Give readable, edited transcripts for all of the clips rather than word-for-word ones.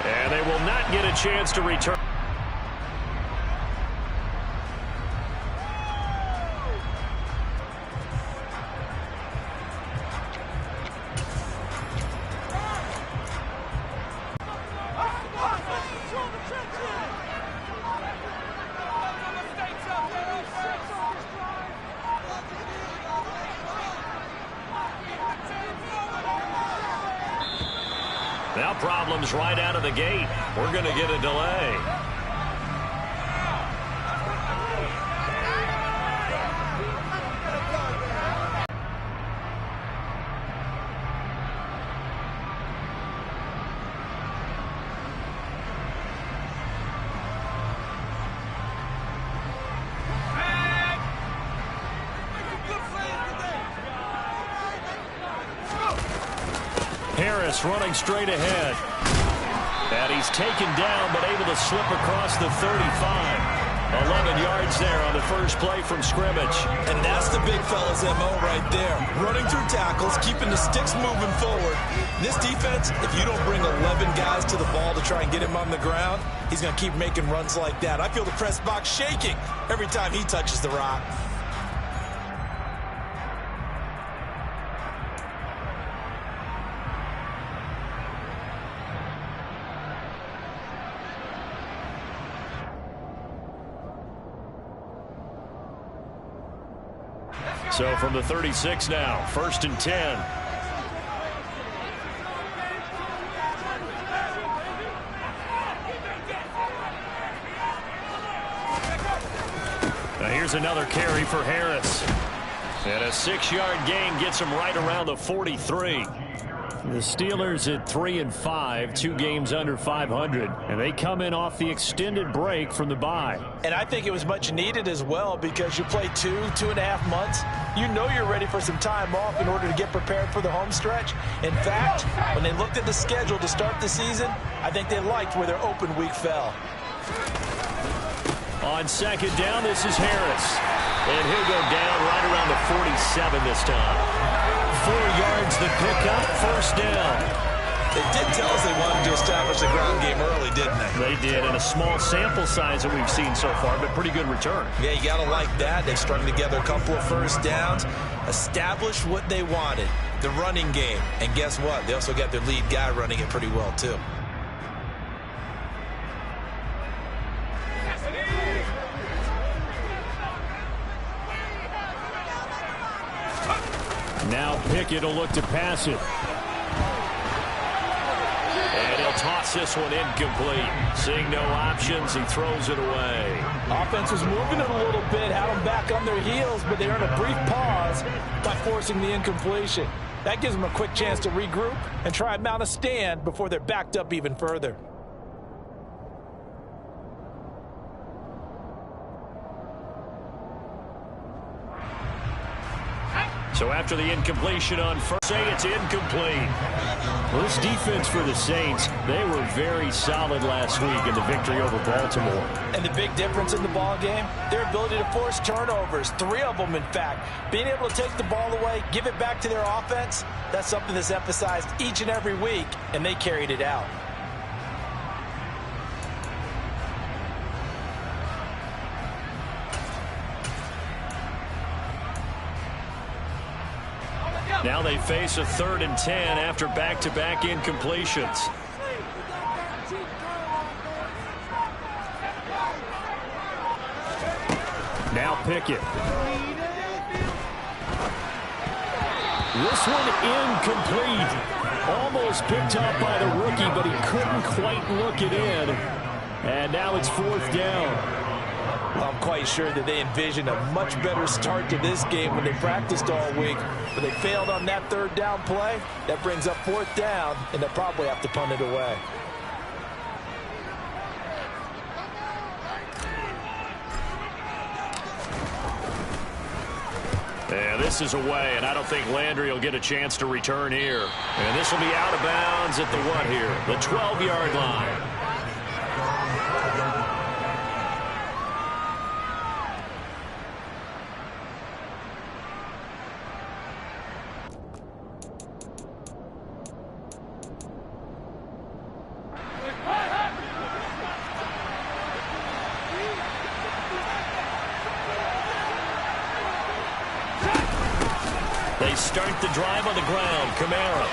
And they will not get a chance to return. Now problems right out of the gate. We're going to get a delay. Harris running straight ahead. And he's taken down, but able to slip across the 35. 11 yards there on the first play from scrimmage. And that's the big fella's MO right there. Running through tackles, keeping the sticks moving forward. This defense, if you don't bring 11 guys to the ball to try and get him on the ground, he's going to keep making runs like that. I feel the press box shaking every time he touches the rock. So from the 36 now, 1st and 10. Now here's another carry for Harris. And a 6-yard gain gets him right around the 43. The Steelers at 3-5, 2 games under 500, and they come in off the extended break from the bye. And I think it was much needed as well, because you play 2.5 months. You know you're ready for some time off in order to get prepared for the home stretch. In fact, when they looked at the schedule to start the season, I think they liked where their open week fell. On 2nd down, this is Harris. And he'll go down right around the 47 this time. 4 yards the pickup, 1st down. They did tell us they wanted to establish the ground game early, didn't they? They did, in a small sample size that we've seen so far, but pretty good return. Yeah, you got to like that. They've strung together a couple of 1st downs, established what they wanted, the running game. And guess what? They also got their lead guy running it pretty well, too. Now Pickett will look to pass it. And he'll toss this one incomplete. Seeing no options, he throws it away. Offense was moving it a little bit, had them back on their heels, but they earned a brief pause by forcing the incompletion. That gives them a quick chance to regroup and try and mount a stand before they're backed up even further. So after the incompletion on first, say it's incomplete. Well, this defense for the Saints, they were very solid last week in the victory over Baltimore. And the big difference in the ball game, their ability to force turnovers, 3 of them in fact. Being able to take the ball away, give it back to their offense, that's something that's emphasized each and every week, and they carried it out. Now they face a 3rd and 10 after back-to-back incompletions. Now Pickett. This one incomplete. Almost picked up by the rookie, but he couldn't quite look it in. And now it's 4th down. I'm quite sure that they envisioned a much better start to this game when they practiced all week, but they failed on that 3rd down play. That brings up 4th down, and they'll probably have to punt it away. Yeah, this is away, and I don't think Landry will get a chance to return here. And this will be out of bounds at the what here? The 12-yard line. They start the drive on the ground. Kamara.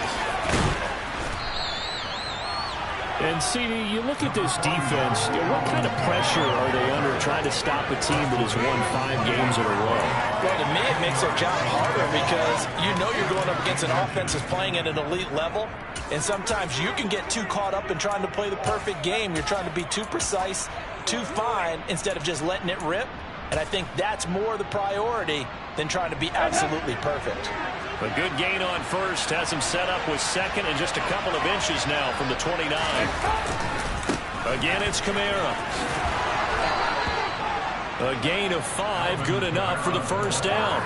And, CD, you look at this defense, what kind of pressure are they under trying to stop a team that has won 5 games in a row? Well, to me, it makes their job harder because you know you're going up against an offense that's playing at an elite level, and sometimes you can get too caught up in trying to play the perfect game. You're trying to be too precise, too fine, instead of just letting it rip. And I think that's more the priority than trying to be absolutely perfect. A good gain on first has him set up with second and just a couple of inches now from the 29. Again, it's Kamara. A gain of 5, good enough for the first down.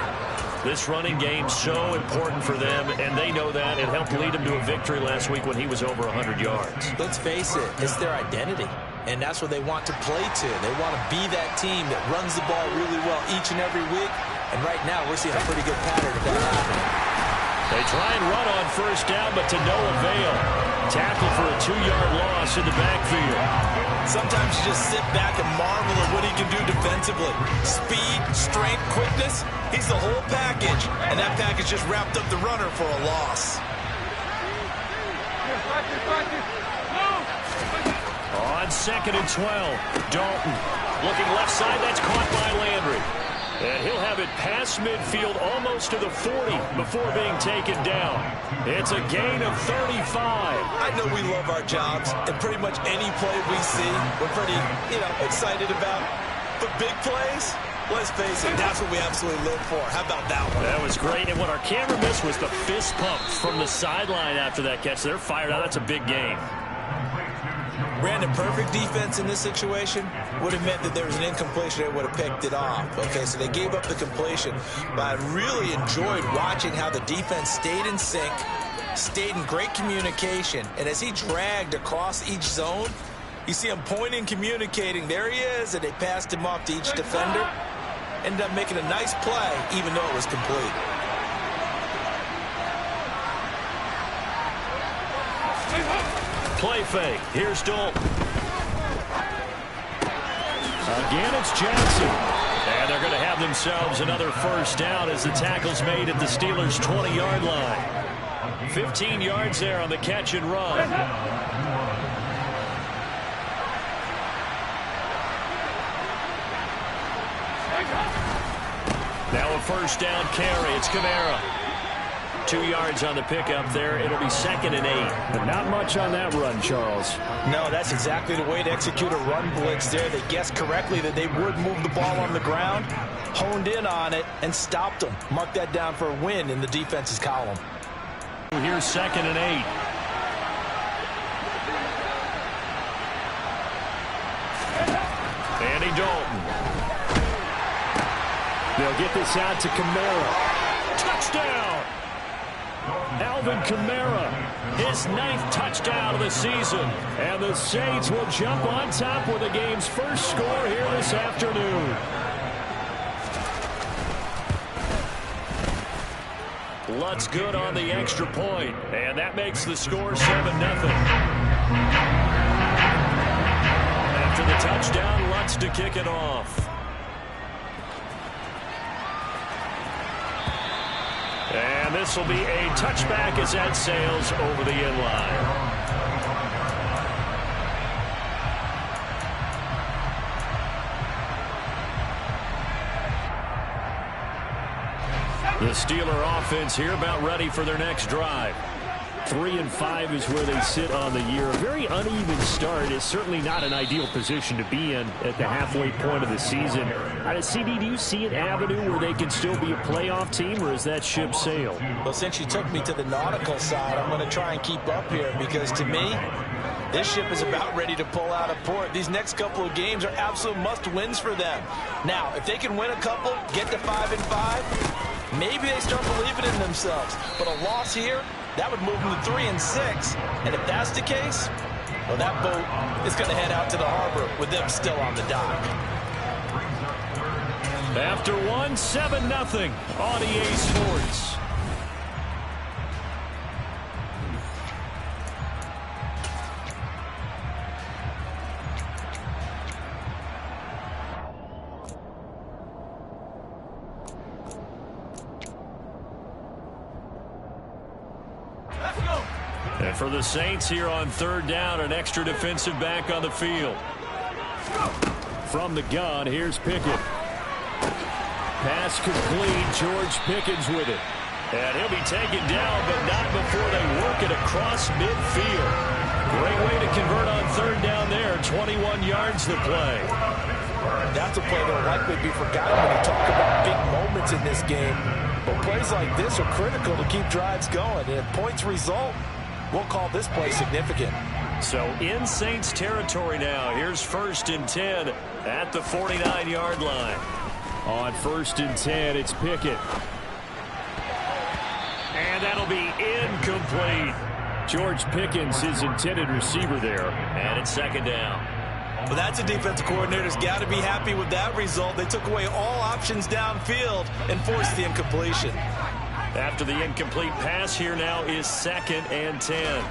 This running game so important for them, and they know that. It helped lead them to a victory last week when he was over 100 yards. Let's face it, it's their identity, and that's what they want to play to. They want to be that team that runs the ball really well each and every week, and right now we're seeing a pretty good pattern of that happening. They try and run on first down, but to no avail. Tackle for a 2-yard loss in the backfield. Sometimes you just sit back and marvel at what he can do defensively. Speed, strength, quickness. He's the whole package, and that package just wrapped up the runner for a loss. On 2nd and 12, Dalton looking left side. That's caught by Landry. And he'll have it past midfield almost to the 40 before being taken down. It's a gain of 35. I know we love our jobs, and pretty much any play we see, we're pretty, excited about. But big plays, let's face it, that's what we absolutely live for. How about that one? That was great. And what our camera missed was the fist pump from the sideline after that catch. They're fired out. That's a big gain. Brandon, perfect defense in this situation would have meant that there was an incompletion. They would have picked it off. Okay, so they gave up the completion. But I really enjoyed watching how the defense stayed in sync, stayed in great communication. And as he dragged across each zone, you see him pointing, communicating. There he is, and they passed him off to each defender. Ended up making a nice play, even though it was complete. Play fake. Here's Dalton. Again, it's Jackson. And they're going to have themselves another first down as the tackle's made at the Steelers' 20-yard line. 15 yards there on the catch and run. Now a first down carry. It's Kamara. 2 yards on the pickup there. It'll be 2nd and 8. But not much on that run, Charles. No, that's exactly the way to execute a run blitz there. They guessed correctly that they would move the ball on the ground, honed in on it, and stopped them. Mark that down for a win in the defense's column. Here's 2nd and 8. Andy Dalton. They'll get this out to Kamara. Touchdown! Alvin Kamara, his 9th touchdown of the season. And the Saints will jump on top with the game's first score here this afternoon. Lutz good on the extra point, and that makes the score 7-0. After the touchdown, Lutz to kick it off. And this will be a touchback as that sails over the inline. The Steeler offense here about ready for their next drive. 3-5 is where they sit on the year. A very uneven start is certainly not an ideal position to be in at the halfway point of the season. CD, do you see an avenue where they can still be a playoff team, or is that ship sailed? Well, since you took me to the nautical side, I'm going to try and keep up here because to me, this ship is about ready to pull out of port. These next couple of games are absolute must-wins for them. Now, if they can win a couple, get to 5-5, maybe they start believing in themselves. But a loss here, that would move them to 3-6. And if that's the case, well, that boat is going to head out to the harbor with them still on the dock. After 7-0 on EA Sports. For the Saints here on third down, an extra defensive back on the field. From the gun, here's Pickett. Pass complete. George Pickens with it. And he'll be taken down, but not before they work it across midfield. Great way to convert on third down there. 21 yards to play. That's a play that will likely be forgotten when you talk about big moments in this game. But plays like this are critical to keep drives going. And if points result, we'll call this play significant. So in Saints territory now. Here's 1st and 10 at the 49-yard line. On 1st and 10, it's Pickett. And that'll be incomplete. George Pickens, his intended receiver there. And it's 2nd down. Well, that's a defensive coordinator's got to be happy with that result. They took away all options downfield and forced the incompletion. After the incomplete pass, here now is 2nd and 10.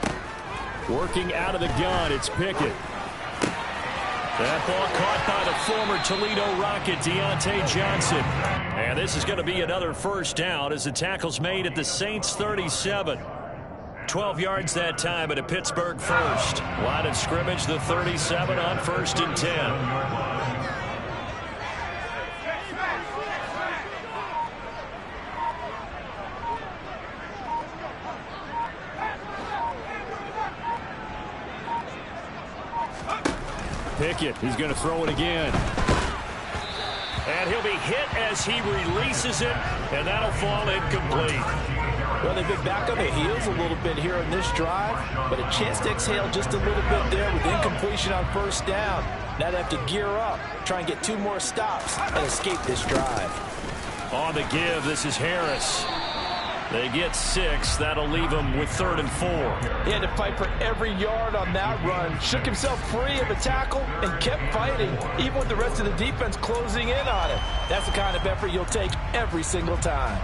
Working out of the gun, it's Pickett. That ball caught by the former Toledo Rocket, Deontay Johnson. And this is going to be another 1st down as the tackle's made at the Saints 37. 12 yards that time at a Pittsburgh 1st. Line of scrimmage, the 37 on 1st and 10. Pickett, he's going to throw it again. And he'll be hit as he releases it, and that'll fall incomplete. Well, they've been back on their heels a little bit here in this drive, but a chance to exhale just a little bit there with incompletion on 1st down. Now they have to gear up, try and get 2 more stops and escape this drive. On the give, this is Harris. They get 6. That'll leave them with 3rd and 4. He had to fight for every yard on that run. Shook himself free of a tackle and kept fighting, even with the rest of the defense closing in on him. That's the kind of effort you'll take every single time.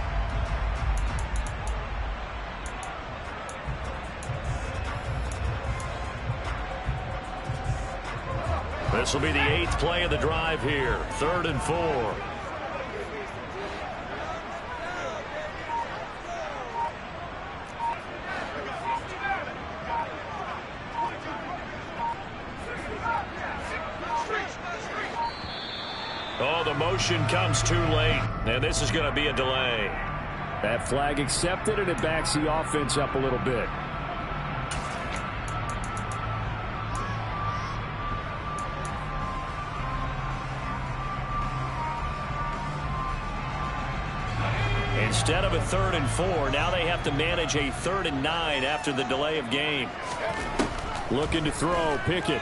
This will be the 8th play of the drive here. 3rd and 4. Oh, the motion comes too late, and this is going to be a delay. That flag accepted, and it backs the offense up a little bit. Instead of a 3rd and 4, now they have to manage a 3rd and 9 after the delay of game. Looking to throw, Pickett.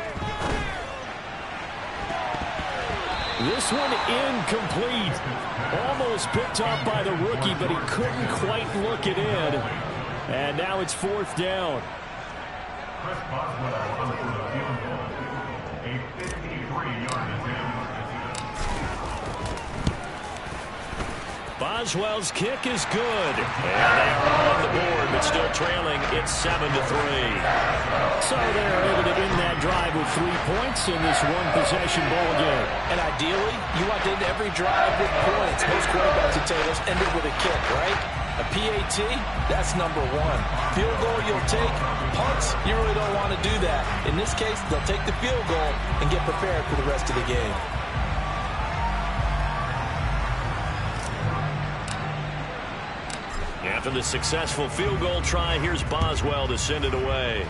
This one incomplete. Almost picked off by the rookie, but he couldn't quite look it in. And now it's 4th down. Boswell's kick is good. And they are on the board, but still trailing. It's 7-3. So they're able to end that drive with 3 points in this one-possession ball game. And ideally, you want to end every drive with points. Most quarterbacks and tailors end it with a kick, right? A PAT, that's number 1. Field goal you'll take. Punts, you really don't want to do that. In this case, they'll take the field goal and get prepared for the rest of the game. After the successful field goal try, here's Boswell to send it away.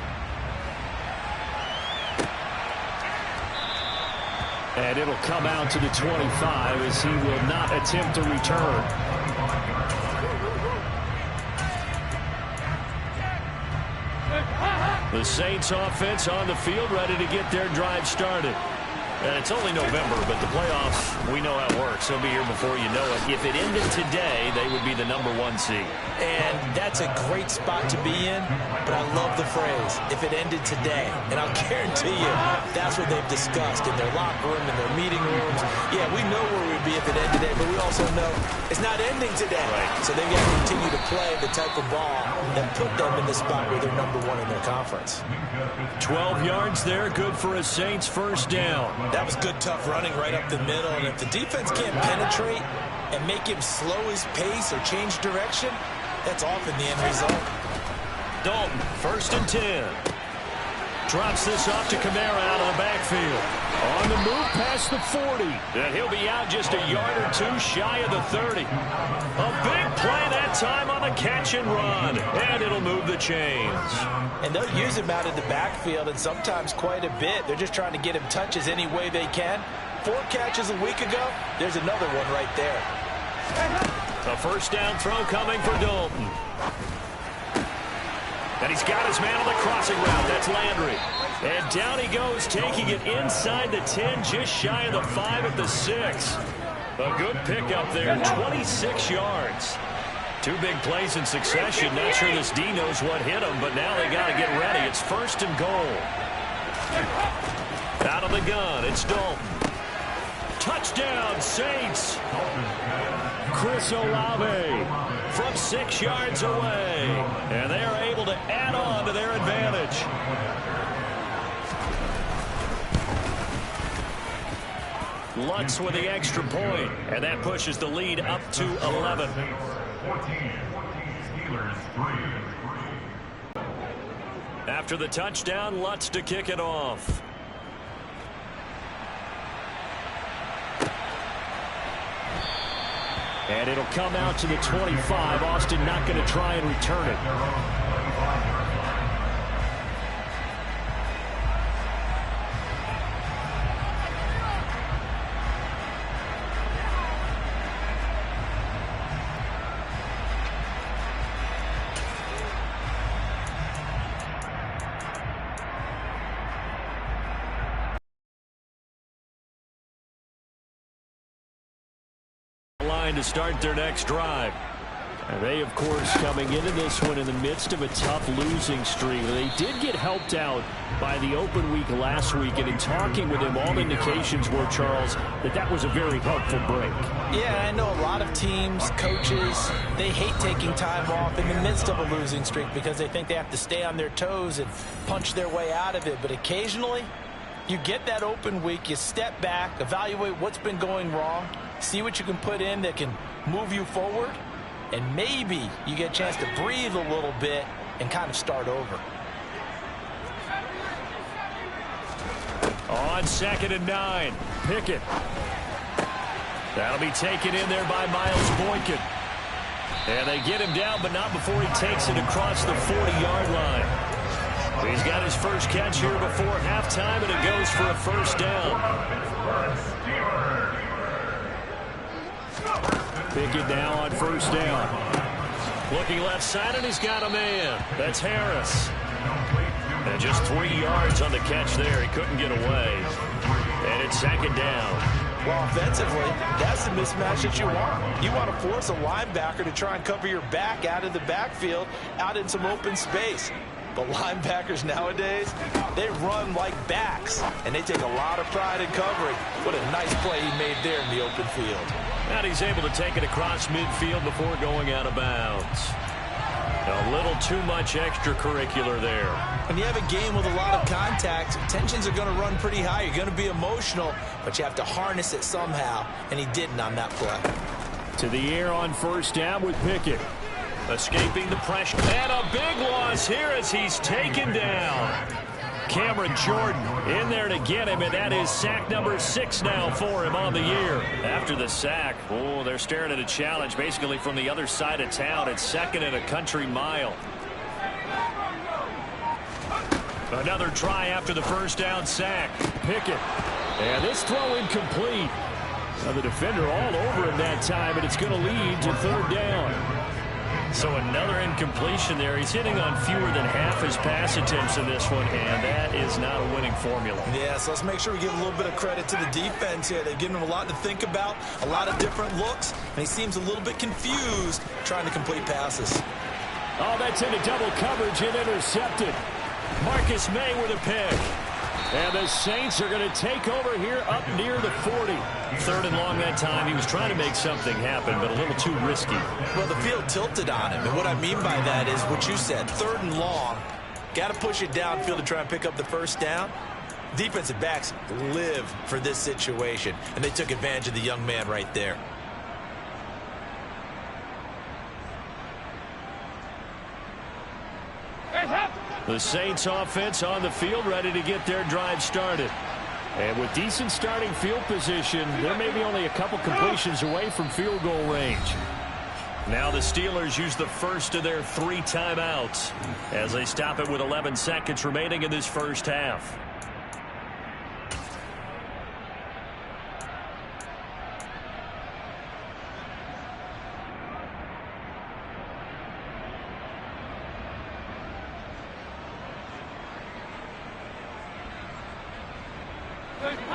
And it'll come out to the 25 as he will not attempt to return. The Saints offense on the field ready to get their drive started. And it's only November, but the playoffs, we know how it works. They'll be here before you know it. If it ended today, they would be the number 1 seed. And that's a great spot to be in, but I love the phrase, if it ended today. And I'll guarantee you, that's what they've discussed in their locker room, in their meeting rooms. Yeah, we know where we'd be if it ended today, but we also know it's not ending today. Right. So they've got to continue to play the type of ball that put them in the spot where they're number 1 in their conference. 12 yards there, good for a Saints 1st down. That was good, tough running right up the middle. And if the defense can't penetrate and make him slow his pace or change direction, that's often the end result. Dalton, 1st and 10. Drops this off to Kamara out of the backfield. On the move past the 40. And he'll be out just a yard or two shy of the 30. A big play that time on the catch and run. And it'll move the chains. And they'll use him out of the backfield, and sometimes quite a bit. They're just trying to get him touches any way they can. 4 catches a week ago. There's another one right there. A 1st down throw coming for Dalton. And he's got his man on the crossing route. That's Landry. And down he goes, taking it inside the 10, just shy of the 5 at the 6. A good pickup there, 26 yards. 2 big plays in succession. Not sure this D knows what hit him, but now they got to get ready. It's 1st and goal. Out of the gun, it's Dalton. Touchdown, Saints. Chris Olave from 6 yards away. And they are able to add on to their advantage. Lutz with the extra point, and that pushes the lead up to 11. After the touchdown, Lutz to kick it off. And it'll come out to the 25. Austin not going to try and return it. Line to start their next drive. And they, of course, coming into this one in the midst of a tough losing streak. They did get helped out by the open week last week, and in talking with him, all indications were, Charles, that was a very helpful break. Yeah, I know a lot of teams, coaches, they hate taking time off in the midst of a losing streak because they think they have to stay on their toes and punch their way out of it. But occasionally, you get that open week, you step back, evaluate what's been going wrong, see what you can put in that can move you forward, and maybe you get a chance to breathe a little bit and kind of start over. On 2nd and 9, Pickett. That'll be taken in there by Miles Boykin. And they get him down, but not before he takes it across the 40-yard line. He's got his first catch here before halftime, and it goes for a 1st down. Pickett now on 1st down. Looking left side, and he's got a man. That's Harris. And just 3 yards on the catch there. He couldn't get away. And it's 2nd down. Well, offensively, that's the mismatch that you want. You want to force a linebacker to try and cover your back out of the backfield, out in some open space. But linebackers nowadays, they run like backs, and they take a lot of pride in covering. What a nice play he made there in the open field. And he's able to take it across midfield before going out of bounds. A little too much extracurricular there. When you have a game with a lot of contact, tensions are going to run pretty high. You're going to be emotional, but you have to harness it somehow, and he didn't on that play. To the air on 1st down with Pickett. Escaping the pressure. And a big loss here as he's taken down. Cameron Jordan in there to get him, and that is sack number 6 now for him on the year. After the sack, oh, they're staring at a challenge basically from the other side of town. It's 2nd and a country mile. Another try after the 1st down sack. Pickett. And this throw incomplete. Now the defender all over him that time, and it's going to lead to 3rd down. So another incompletion there. He's hitting on fewer than half his pass attempts in this one, and that is not a winning formula. Yeah, so let's make sure we give a little bit of credit to the defense here. They've given him a lot to think about, a lot of different looks, and he seems a little bit confused trying to complete passes. Oh, that's into double coverage and intercepted. Marcus May with a pick. And the Saints are going to take over here up near the 40. 3rd and long that time. He was trying to make something happen, but a little too risky. Well, the field tilted on him, and what I mean by that is what you said, 3rd and long. Got to push it downfield to try and pick up the 1st down. Defensive backs live for this situation, and they took advantage of the young man right there. The Saints offense on the field, ready to get their drive started. And with decent starting field position, they're maybe only a couple completions away from field goal range. Now the Steelers use the first of their 3 timeouts as they stop it with 11 seconds remaining in this first half.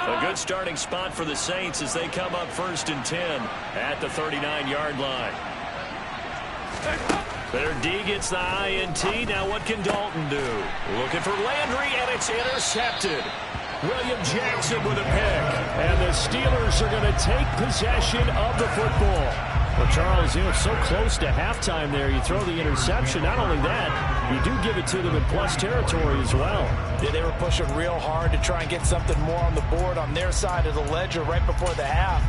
A good starting spot for the Saints as they come up 1st and 10 at the 39-yard line. Their D gets the INT. Now what can Dalton do? Looking for Landry, and it's intercepted. William Jackson with a pick. And the Steelers are going to take possession of the football. Well, Charles, so close to halftime there. You throw the interception. Not only that, you do give it to them in plus territory as well. Yeah, they were pushing real hard to try and get something more on the board on their side of the ledger right before the half.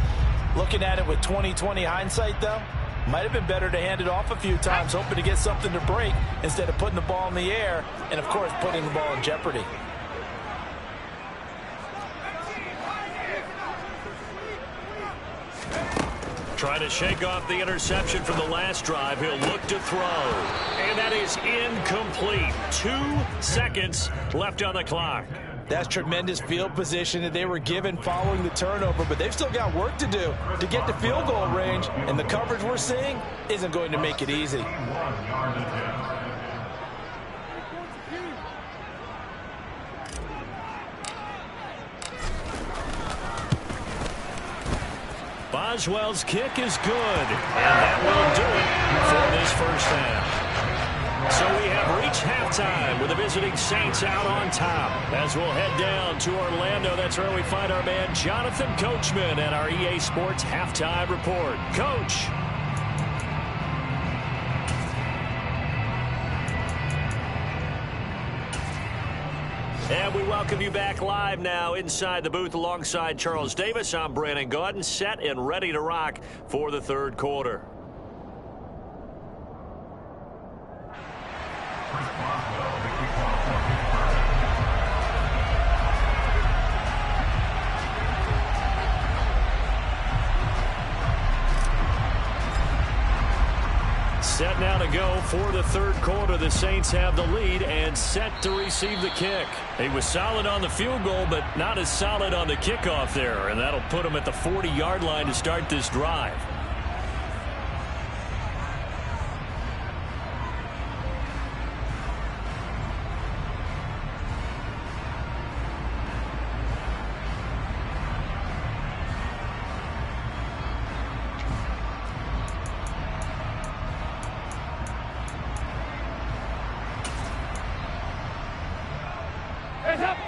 Looking at it with 20/20 hindsight, though, might have been better to hand it off a few times, hoping to get something to break instead of putting the ball in the air and, of course, putting the ball in jeopardy. Trying to shake off the interception from the last drive. He'll look to throw. And that is incomplete. 2 seconds left on the clock. That's tremendous field position that they were given following the turnover, but they've still got work to do to get to field goal range, and the coverage we're seeing isn't going to make it easy. Boswell's kick is good, and that will do it for this first half. So we have reached halftime with the visiting Saints out on top. As we'll head down to Orlando, that's where we find our man Jonathan Coachman at our EA Sports Halftime Report. Coach. And we welcome you back live now inside the booth alongside Charles Davis. I'm Brandon Gaudin, set and ready to rock for the third quarter. Set now to go for the third quarter. The Saints have the lead and set to receive the kick. He was solid on the field goal, but not as solid on the kickoff there, and that'll put him at the 40-yard line to start this drive.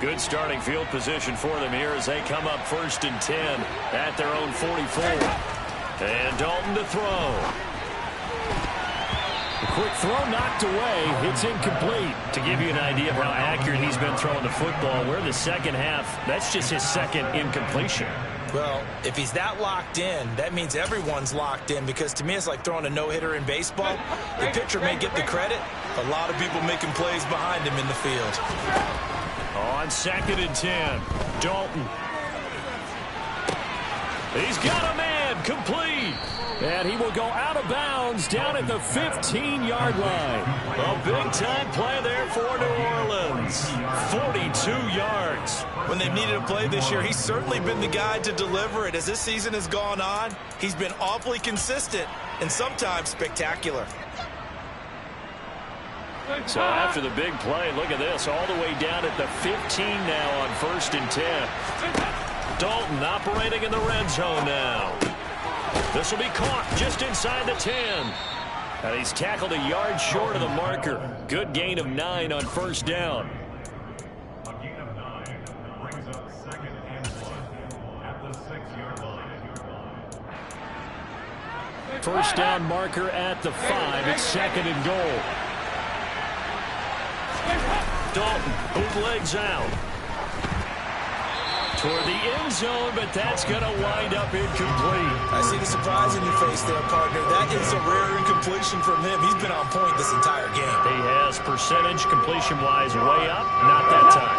Good starting field position for them here as they come up 1st and 10 at their own 44. And Dalton to throw. The quick throw knocked away. It's incomplete. To give you an idea of how accurate he's been throwing the football, we're in the second half. That's just his second incompletion. Well, if he's that locked in, that means everyone's locked in, because to me it's like throwing a no-hitter in baseball. The pitcher may get the credit. A lot of people making plays behind him in the field. On 2nd and 10, Dalton. He's got a man, complete. And he will go out of bounds down at the 15-yard line. A big-time play there for New Orleans. 42 yards. When they've needed a play this year, he's certainly been the guy to deliver it. As this season has gone on, he's been awfully consistent and sometimes spectacular. So after the big play, look at this, all the way down at the 15 now on 1st and 10. Dalton operating in the red zone now. This will be caught just inside the 10. And he's tackled a yard short of the marker. Good gain of 9 on 1st down. A gain of 9 brings up 2nd and 1 at the 6-yard line. 1st down marker at the 5. It's 2nd and goal. Dalton, bootlegs out. toward the end zone, but that's going to wind up incomplete. I see the surprise in your face there, partner. That is a rare incompletion from him. He's been on point this entire game. He has percentage completion-wise way up. Not that time.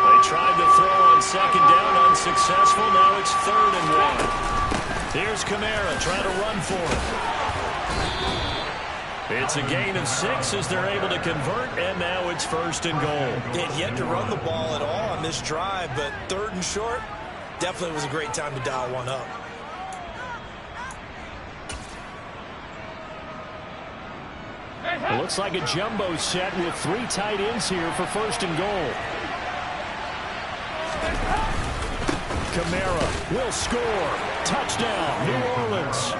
They tried to throw on second down, unsuccessful. Now it's 3rd and 1. Here's Kamara trying to run for it. It's a gain of 6 as they're able to convert, and now it's 1st and goal. They had yet to run the ball at all on this drive, but 3rd and short, definitely was a great time to dial one up. It looks like a jumbo set with 3 tight ends here for 1st and goal. Kamara will score. Touchdown, New Orleans.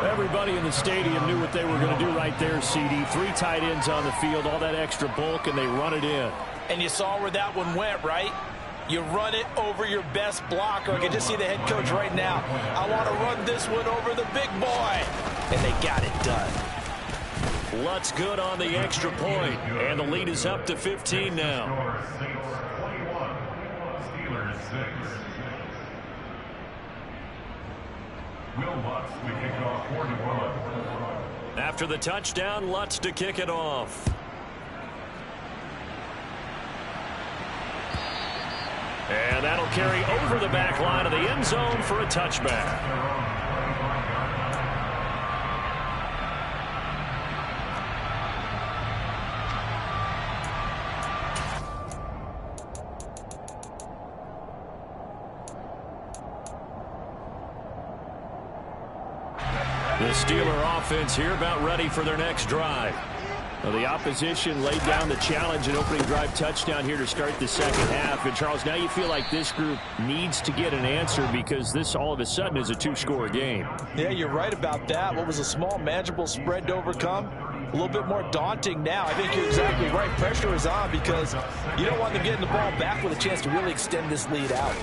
Everybody in the stadium knew what they were going to do right there, CD. 3 tight ends on the field, all that extra bulk, and they run it in. And you saw where that one went, right? You run it over your best blocker. I can just see the head coach right now. I want to run this one over the big boy. And they got it done. Lutz good on the extra point, and the lead is up to 15 now. Steelers 6. Will Lutz to kick off 41. After the touchdown, Lutz to kick it off. And that'll carry over the back line of the end zone for a touchback. The Steeler offense here about ready for their next drive. Well, the opposition laid down the challenge and opening drive touchdown here to start the second half. And, Charles, now you feel like this group needs to get an answer because this all of a sudden is a 2-score game. Yeah, you're right about that. What was a small, manageable spread to overcome? A little bit more daunting now. I think you're exactly right. Pressure is on because you don't want them getting the ball back with a chance to really extend this lead out.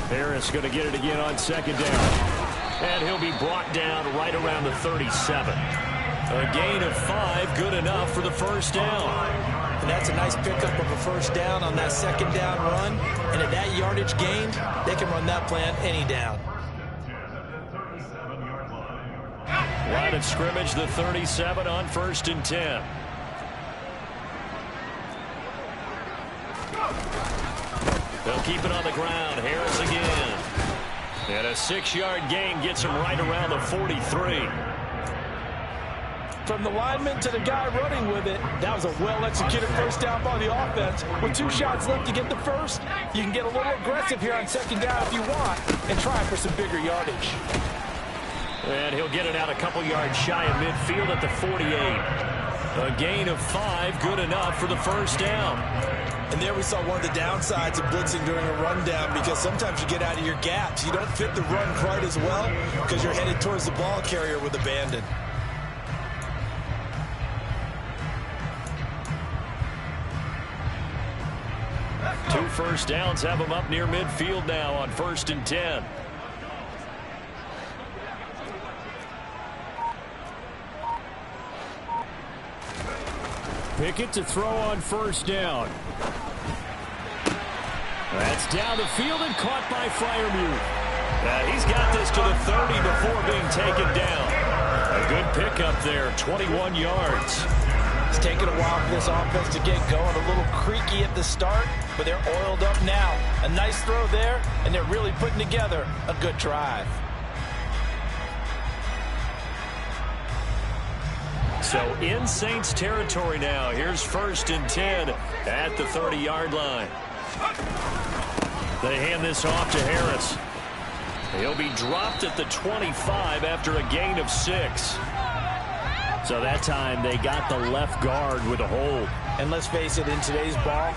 Harris going to get it again on second down. And he'll be brought down right around the 37. A gain of 5, good enough for the first down. And that's a nice pickup of a first down on that second down run. And at that yardage gain, they can run that plan any down. Line of scrimmage, the 37 on 1st and 10. They'll keep it on the ground. Harris again. And a 6-yard gain gets him right around the 43. From the lineman to the guy running with it, that was a well-executed first down by the offense. With 2 shots left to get the first, you can get a little aggressive here on second down if you want and try for some bigger yardage. And he'll get it out a couple yards shy of midfield at the 48. A gain of 5, good enough for the first down. And there we saw one of the downsides of blitzing during a rundown because sometimes you get out of your gaps. You don't fit the run quite as well because you're headed towards the ball carrier with abandon. Two first downs have them up near midfield now on 1st and 10. Pickett to throw on first down. That's down the field and caught by Freiermuth. He's got this to the 30 before being taken down. A good pickup there, 21 yards. It's taken a while for this offense to get going. A little creaky at the start, but they're oiled up now. A nice throw there, and they're really putting together a good drive. So in Saints territory now. Here's 1st and 10 at the 30-yard line. They hand this off to Harris. He'll be dropped at the 25 after a gain of 6. So that time they got the left guard with a hold. And let's face it, in today's ball,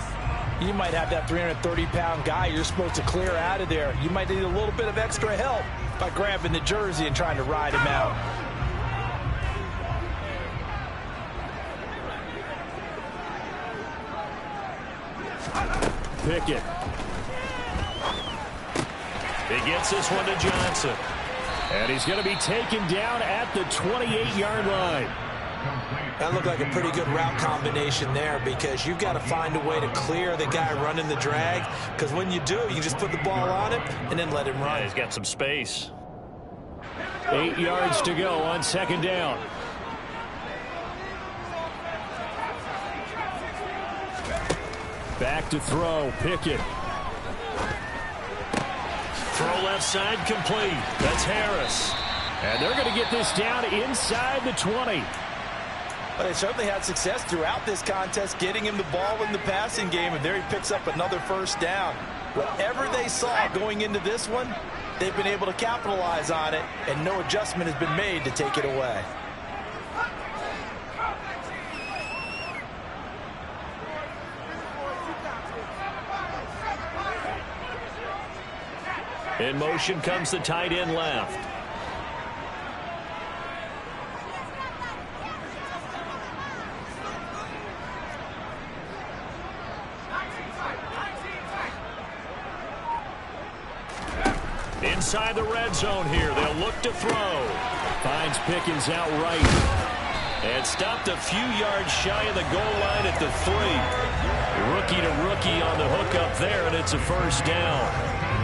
you might have that 330-pound guy you're supposed to clear out of there. You might need a little bit of extra help by grabbing the jersey and trying to ride him out. Pickett. He gets this one to Johnson. And he's going to be taken down at the 28-yard line. That looked like a pretty good route combination there, because you've got to find a way to clear the guy running the drag, because when you do, you just put the ball on him and then let him run. Yeah, he's got some space. 8 yards to go on second down. Back to throw, Pickett. Throw left side, complete. That's Harris. And they're going to get this down inside the 20. But they certainly had success throughout this contest, getting him the ball in the passing game, and there he picks up another first down. Whatever they saw going into this one, they've been able to capitalize on it, and no adjustment has been made to take it away. In motion comes the tight end left. Inside the red zone here. They'll look to throw. Finds Pickens out right. And stopped a few yards shy of the goal line at the 3. Rookie to rookie on the hook up there, and it's a first down.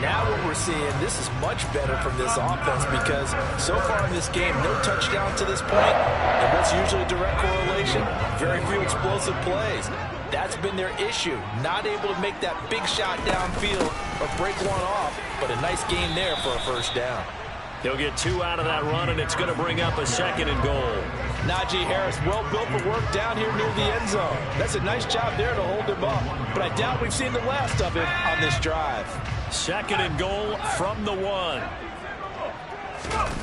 Now what we're seeing, this is much better from this offense, because so far in this game, no touchdown to this point. And what's usually a direct correlation? Very few explosive plays. That's been their issue. Not able to make that big shot downfield or break one off, but a nice gain there for a first down. He'll get 2 out of that run, and it's going to bring up a 2nd and goal. Najee Harris, well built for work down here near the end zone. That's a nice job there to hold him up. But I doubt we've seen the last of him on this drive. 2nd and goal from the 1.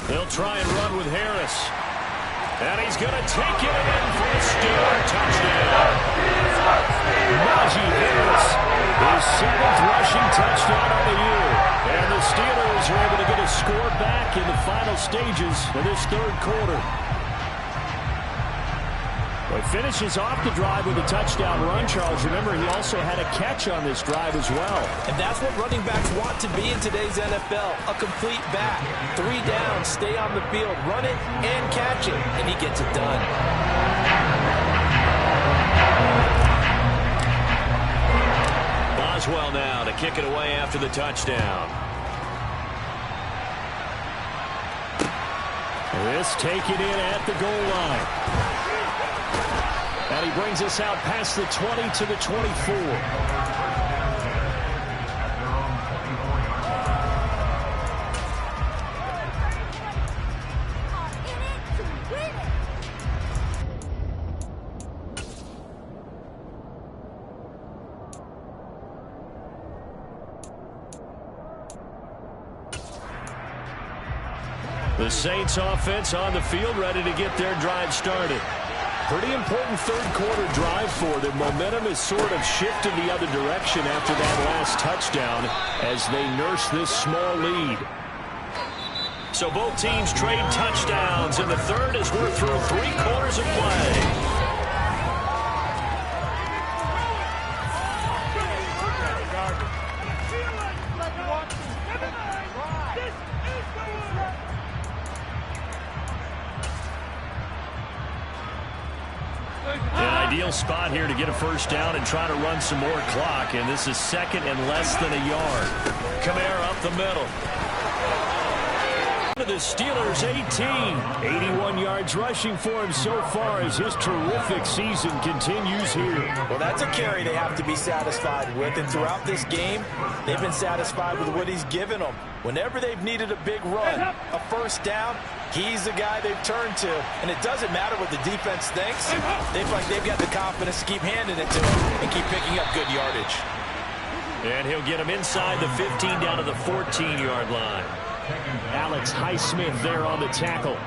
They'll try and run with Harris. And he's going to take it in for a Steeler touchdown. Najee Harris, his 7th rushing touchdown of the year. And the Steelers are able to get a score back in the final stages of this 3rd quarter. Well, he finishes off the drive with a touchdown run, Charles. Remember, he also had a catch on this drive as well. And that's what running backs want to be in today's NFL, a complete back. 3 down, stay on the field, run it and catch it, and he gets it done. Boswell now to kick it away after the touchdown. This taken in at the goal line. And he brings us out past the 20 to the 24. The Saints offense on the field, ready to get their drive started. Pretty important 3rd quarter drive for them. Momentum has sort of shifted the other direction after that last touchdown as they nurse this small lead. So both teams trade touchdowns in the 3rd as we're through 3 quarters of play. Ideal spot here to get a first down and try to run some more clock, and this is 2nd and less than a yard. Kamara up the middle. The Steelers 18. 81 yards rushing for him so far as his terrific season continues here. Well, that's a carry they have to be satisfied with, and throughout this game, they've been satisfied with what he's given them. Whenever they've needed a big run, a first down, he's the guy they've turned to. And it doesn't matter what the defense thinks. They feel like they've got the confidence to keep handing it to him and keep picking up good yardage. And he'll get him inside the 15 down to the 14-yard line. Alex Highsmith there on the tackle.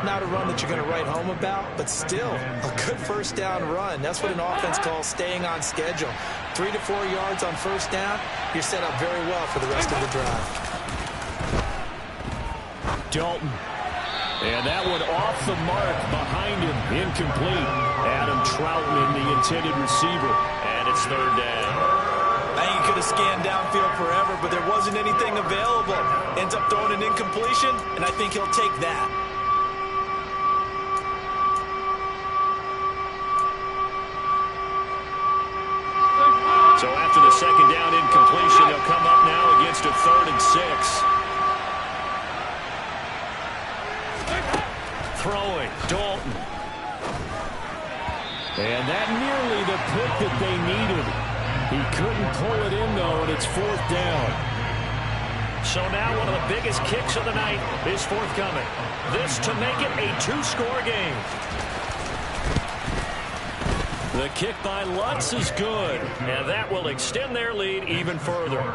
Not a run that you're going to write home about, but still a good first down run. That's what an offense calls staying on schedule. 3 to 4 yards on first down, you're set up very well for the rest of the drive. Dalton. And that one off the mark behind him. Incomplete. Adam Troutman, the intended receiver. And it's 3rd down. I think he could have scanned downfield forever, but there wasn't anything available. Ends up throwing an incompletion, and I think he'll take that. after the second down incompletion. They'll come up now against a 3rd and 6. Throwing, Dalton. And that nearly the pick that they needed. He couldn't pull it in, though, and it's 4th down. So now one of the biggest kicks of the night is forthcoming. This to make it a 2-score game. The kick by Lutz is good, and that will extend their lead even further.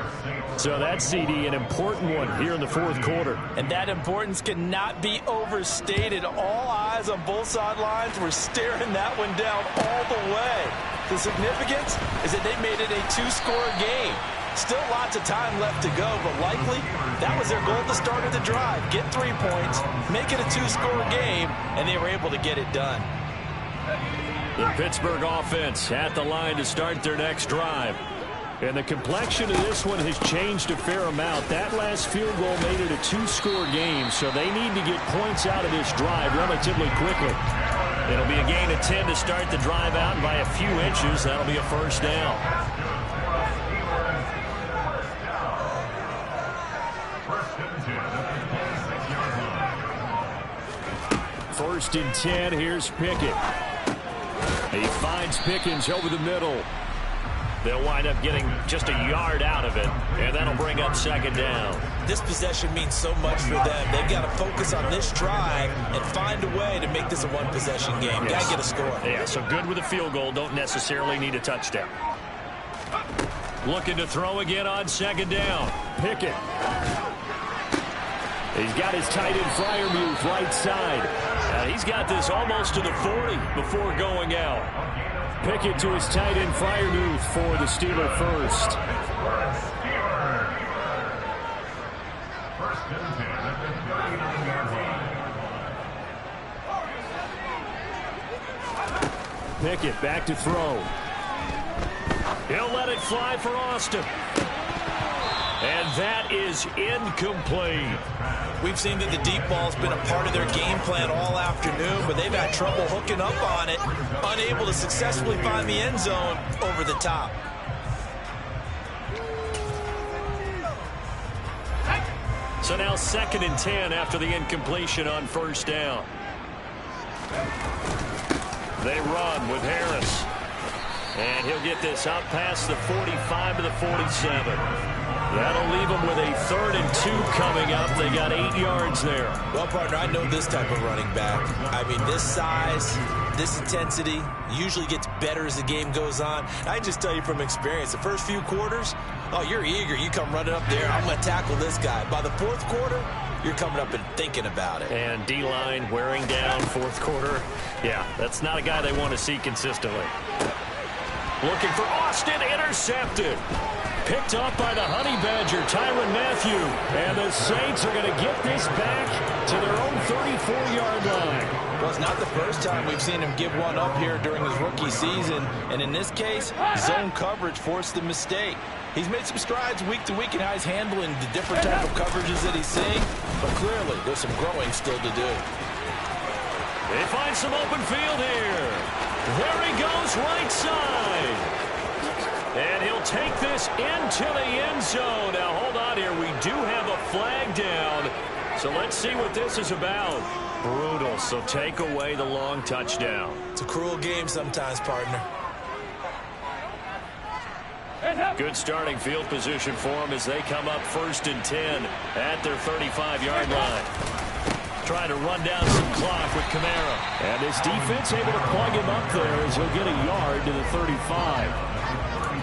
So that's, CD, an important one here in the 4th quarter. And that importance cannot be overstated. All eyes on both sidelines were staring that one down all the way. The significance is that they made it a 2-score game. Still lots of time left to go, but likely that was their goal at the start of the drive. Get 3 points, make it a 2-score game, and they were able to get it done. The Pittsburgh offense at the line to start their next drive. And the complexion of this one has changed a fair amount. That last field goal made it a 2-score game, so they need to get points out of this drive relatively quickly. It'll be a gain of 10 to start the drive out, and by a few inches, that'll be a 1st down. First and 10, here's Pickett. He finds Pickens over the middle. They'll wind up getting just a yard out of it, and that'll bring up 2nd down. This possession means so much for them. They've got to focus on this drive and find a way to make this a 1-possession game. Yes. Got to get a score. Yeah, so good with a field goal. Don't necessarily need a touchdown. Looking to throw again on 2nd down. Pickett. He's got his tight end Freiermuth right side. He's got this almost to the 40 before going out. Pickett to his tight end Freiermuth for the Steeler first. Pickett back to throw. He'll let it fly for Austin. And that is incomplete. We've seen that the deep ball's been a part of their game plan all afternoon, but they've had trouble hooking up on it, unable to successfully find the end zone over the top. So now 2nd and 10 after the incompletion on 1st down. They run with Harris. And he'll get this out past the 45 to the 47. That'll leave them with a 3rd and 2 coming up. They got 8 yards there. Well, partner, I know this type of running back. I mean, this size, this intensity usually gets better as the game goes on. I can just tell you from experience, the first few quarters, oh, you're eager. You come running up there. I'm going to tackle this guy. By the 4th quarter, you're coming up and thinking about it. And D-line wearing down 4th quarter. Yeah, that's not a guy they want to see consistently. Looking for Austin, intercepted. Picked up by the Honey Badger, Tyrann Mathieu. And the Saints are going to get this back to their own 34-yard line. Well, it's not the first time we've seen him give one up here during his rookie season. And in this case, zone coverage forced the mistake. He's made some strides week to week in how he's handling the different type of coverages that he's seeing. But clearly, there's some growing still to do. They find some open field here. There he goes, right side. And he'll take this into the end zone. Now, hold on here. We do have a flag down. So let's see what this is about. Brutal. So take away the long touchdown. It's a cruel game sometimes, partner. Good starting field position for them as they come up 1st and 10 at their 35-yard line. Trying to run down some clock with Kamara. And his defense able to plug him up there as he'll get a yard to the 35.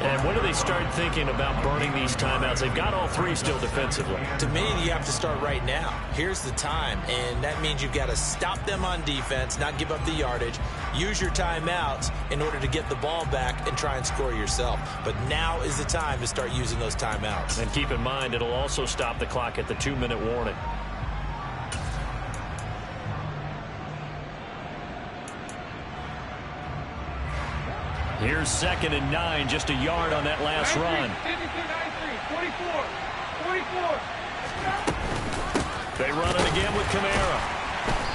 And when do they start thinking about burning these timeouts? They've got all 3 still defensively. To me, you have to start right now. Here's the time, and that means you've got to stop them on defense, not give up the yardage, use your timeouts in order to get the ball back and try and score yourself. But now is the time to start using those timeouts. And keep in mind, it'll also stop the clock at the 2-minute warning. Here's 2nd and 9, just a yard on that last run. 44. They run it again with Kamara.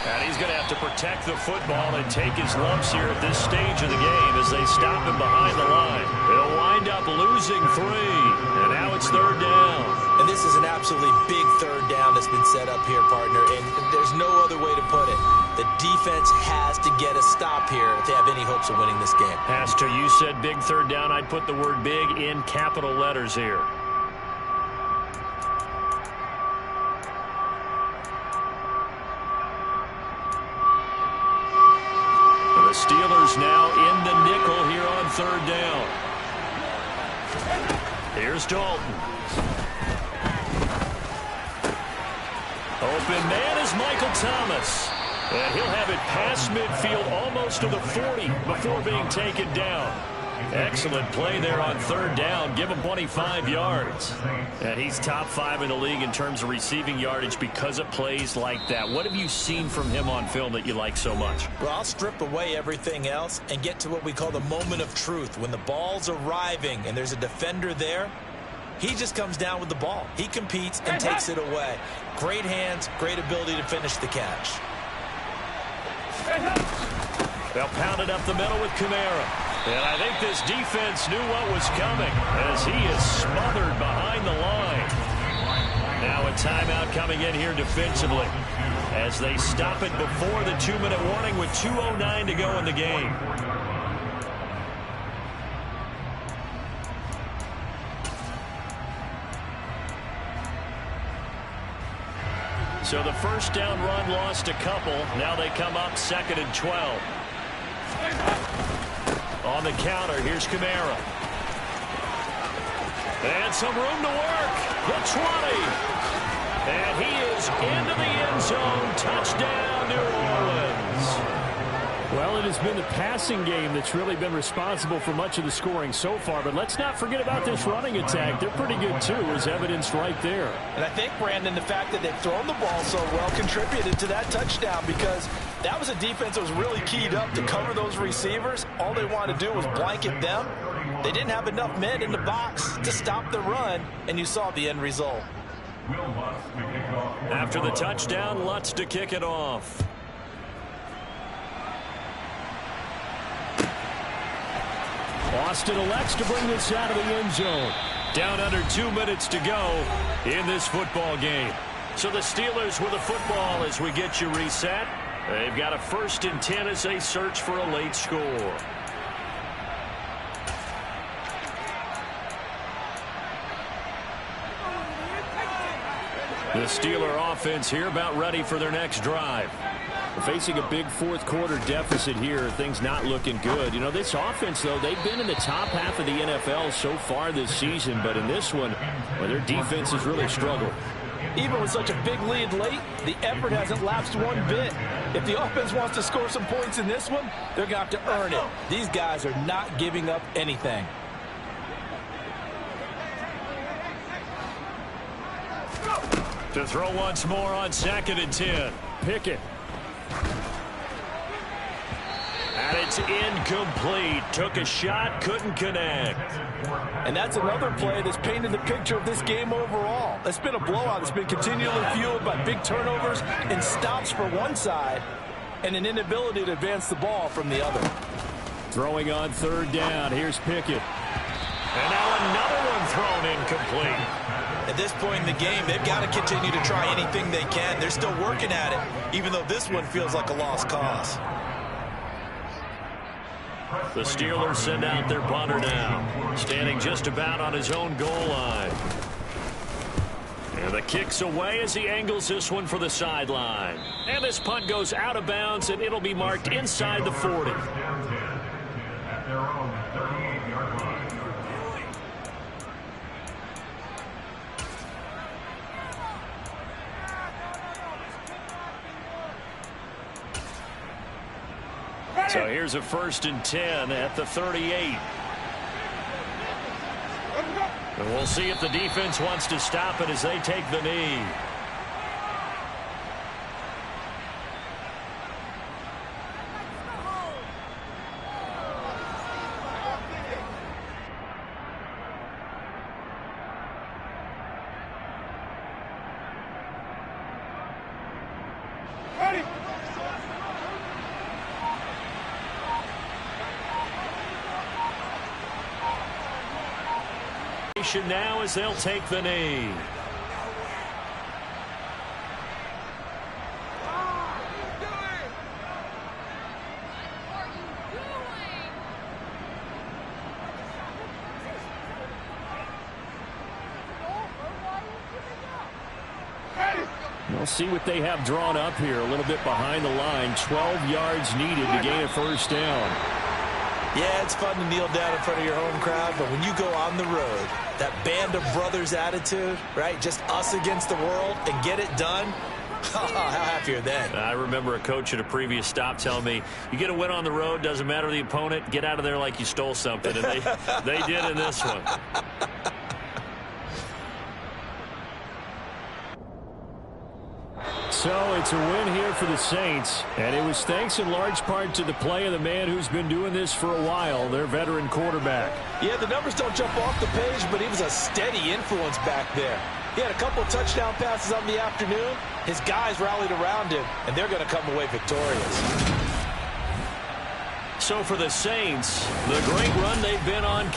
And he's going to have to protect the football and take his lumps here at this stage of the game as they stop him behind the line. It'll wind up losing 3. And now it's 3rd down. And this is an absolutely big 3rd down that's been set up here, partner. And there's no other way to put it. The defense has to get a stop here if they have any hopes of winning this game. Pastor, you said big 3rd down. I'd put the word big in capital letters here. The Steelers now in the nickel here on 3rd down. Here's Dalton. Open man is Michael Thomas. And he'll have it past midfield almost to the 40 before being taken down. Excellent play there on 3rd down. Give him 25 yards. And he's top 5 in the league in terms of receiving yardage because of plays like that. What have you seen from him on film that you like so much? Well, I'll strip away everything else and get to what we call the moment of truth. When the ball's arriving and there's a defender there, he just comes down with the ball. He competes and takes it away. Great hands, great ability to finish the catch. They'll pound it up the middle with Kamara. And I think this defense knew what was coming as he is smothered behind the line. Now a timeout coming in here defensively as they stop it before the 2-minute warning with 2:09 to go in the game. So the first down run lost a couple. Now they come up 2nd and 12. On the counter, here's Kamara. And some room to work. The 20. And he is into the end zone. Touchdown, New Orleans. Well, it has been the passing game that's really been responsible for much of the scoring so far. But let's not forget about this running attack. They're pretty good, too, as evidenced right there. And I think, Brandon, the fact that they've thrown the ball so well contributed to that touchdown because that was a defense that was really keyed up to cover those receivers. All they wanted to do was blanket them. They didn't have enough men in the box to stop the run, and you saw the end result. After the touchdown, Lutz to kick it off. Austin elects to bring this out of the end zone. Down under 2 minutes to go in this football game. So the Steelers with the football as we get you reset. They've got a 1st and 10 as they search for a late score. The Steeler offense here about ready for their next drive. Facing a big 4th quarter deficit here, things not looking good. You know, this offense, though, they've been in the top half of the NFL so far this season, but in this one, well, their defense has really struggled. Even with such a big lead late, the effort hasn't lapsed one bit. If the offense wants to score some points in this one, they're going to have to earn it. These guys are not giving up anything. To throw once more on 2nd and 10. Pickett. And it's incomplete. Took a shot, couldn't connect. And that's another play that's painted the picture of this game overall. It's been a blowout. It's been continually fueled by big turnovers and stops for one side and an inability to advance the ball from the other. Throwing on 3rd down. Here's Pickett. And now another one thrown incomplete. At this point in the game, they've got to continue to try anything they can. They're still working at it, even though this one feels like a lost cause. The Steelers send out their punter now, standing just about on his own goal line. And the kick's away as he angles this one for the sideline. And this punt goes out of bounds, and it'll be marked inside the 40. At their own 38-yard line. So here's a 1st and 10 at the 38. And we'll see if the defense wants to stop it as they take the knee. formation now as they'll take the knee. We'll see what they have drawn up here. A little bit behind the line. 12 yards needed to gain a first down. Yeah, it's fun to kneel down in front of your home crowd, but when you go on the road, that band of brothers attitude, right? Just us against the world and get it done. How happy are they? I remember a coach at a previous stop telling me, you get a win on the road, doesn't matter the opponent, get out of there like you stole something. And they did in this one. So it's a win here for the Saints, and it was thanks in large part to the play of the man who's been doing this for a while, their veteran quarterback. Yeah, the numbers don't jump off the page, but he was a steady influence back there. He had a couple of touchdown passes on the afternoon. His guys rallied around him, and they're going to come away victorious. So for the Saints, the great run they've been on.